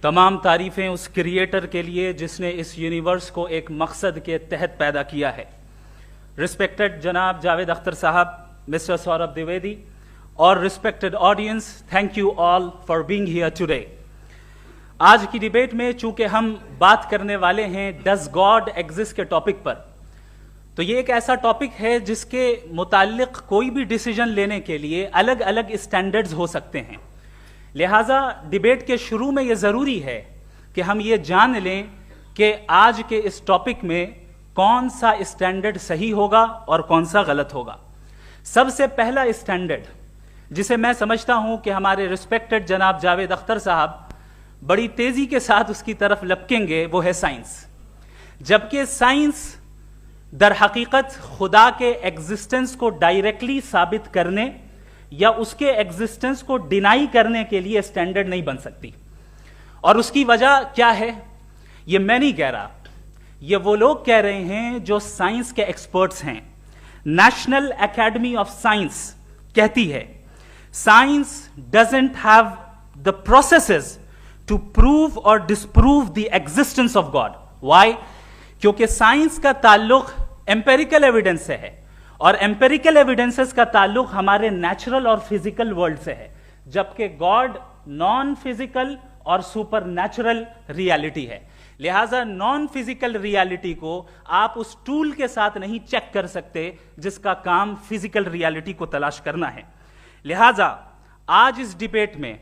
تمام تعریفیں اس کریٹر کے لیے جس نے اس یونیورس کو ایک مقصد کے تحت پیدا کیا ہے. رسپیکٹڈ جناب جاوید اختر صاحب, مسٹر سوربھ دیویدی اور respected audience, thank you all for being here today. آج کی ڈیبیٹ میں چونکہ ہم بات کرنے والے ہیں ڈز گاڈ ایگزسٹ کے ٹاپک پر, تو یہ ایک ایسا ٹاپک ہے جس کے متعلق کوئی بھی ڈیسیجن لینے کے لیے الگ الگ اسٹینڈرڈز ہو سکتے ہیں. لہٰذا ڈیبیٹ کے شروع میں یہ ضروری ہے کہ ہم یہ جان لیں کہ آج کے اس ٹاپک میں کون سا اسٹینڈرڈ صحیح ہوگا اور کون سا غلط ہوگا. سب سے پہلا اسٹینڈرڈ جسے میں سمجھتا ہوں کہ ہمارے رسپیکٹڈ جناب جاوید اختر صاحب بڑی تیزی کے ساتھ اس کی طرف لپکیں گے, وہ ہے سائنس. جبکہ سائنس در حقیقت خدا کے ایگزسٹنس کو ڈائریکٹلی ثابت کرنے یا اس کے ایگزسٹنس کو ڈینائی کرنے کے لیے اسٹینڈرڈ نہیں بن سکتی. اور اس کی وجہ کیا ہے یہ میں نہیں کہہ رہا, یہ وہ لوگ کہہ رہے ہیں جو سائنس کے ایکسپرٹس ہیں. نیشنل اکیڈمی آف سائنس کہتی ہے science doesn't have the processes to prove or disprove the existence of God. Why? کیونکہ سائنس کا تعلق ایمپیریکل ایویڈنس سے ہے, اور ایمپیریکل ایویڈنسز کا تعلق ہمارے نیچرل اور فزیکل ورلڈ سے ہے, جبکہ گاڈ نان فزیکل اور سپر نیچرل ریالٹی ہے. لہٰذا نان فزیکل ریالٹی کو آپ اس ٹول کے ساتھ نہیں چیک کر سکتے جس کا کام فزیکل ریالٹی کو تلاش کرنا ہے. لہٰذا آج اس ڈیبیٹ میں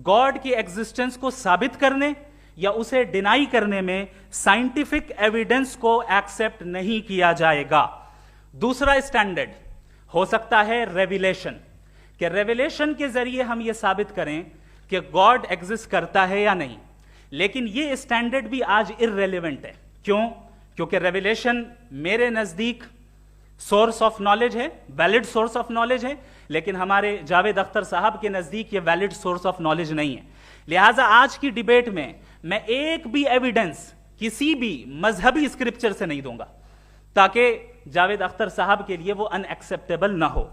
گاڈ کی ایگزسٹنس کو ثابت کرنے یا اسے ڈینائی کرنے میں سائنٹیفک ایویڈنس کو ایکسپٹ نہیں کیا جائے گا. دوسرا اسٹینڈرڈ ہو سکتا ہے ریویلیشن, کہ ریویلیشن کے ذریعے ہم یہ ثابت کریں کہ گاڈ ایگزسٹ کرتا ہے یا نہیں. لیکن یہ اسٹینڈرڈ بھی آج ارریلیونٹ ہے. کیوں؟ کیونکہ ریویلیشن میرے نزدیک سورس آف نالج ہے, ویلڈ سورس آف نالج ہے, لیکن ہمارے جاوید اختر صاحب کے نزدیک یہ ویلڈ سورس آف نالج نہیں ہے. لہٰذا آج کی ڈیبیٹ میں ایک بھی ایویڈنس کسی بھی مذہبی اسکرپچر سے نہیں دوں گا تاکہ جاوید اختر صاحب کے لیے وہ ان ایکسیپٹیبل نہ ہو.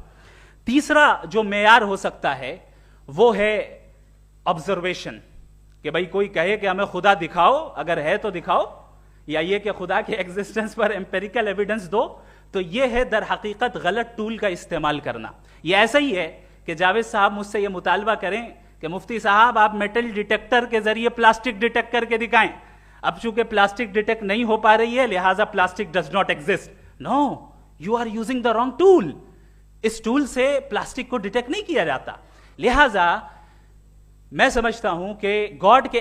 تیسرا جو معیار ہو سکتا ہے وہ ہے آبزرویشن, کہ بھائی کوئی کہے کہ ہمیں خدا دکھاؤ, اگر ہے تو دکھاؤ, یا یہ کہ خدا کے ایگزسٹنس پر ایمپیریکل ایویڈنس دو. تو یہ ہے در حقیقت غلط ٹول کا استعمال کرنا. یہ ایسا ہی ہے کہ جاوید صاحب مجھ سے یہ مطالبہ کریں کہ مفتی صاحب آپ میٹل ڈیٹیکٹر کے ذریعے پلاسٹک ڈیٹیکٹ کر کے دکھائیں. اب چونکہ پلاسٹک ڈیٹیکٹ نہیں ہو پا رہی ہے لہٰذا plastic does not exist. No, you are using the wrong tool. اس ٹول سے پلاسٹک کو ڈیٹیکٹ نہیں کیا جاتا. لہٰذا میں سمجھتا ہوں کہ گاڈ کے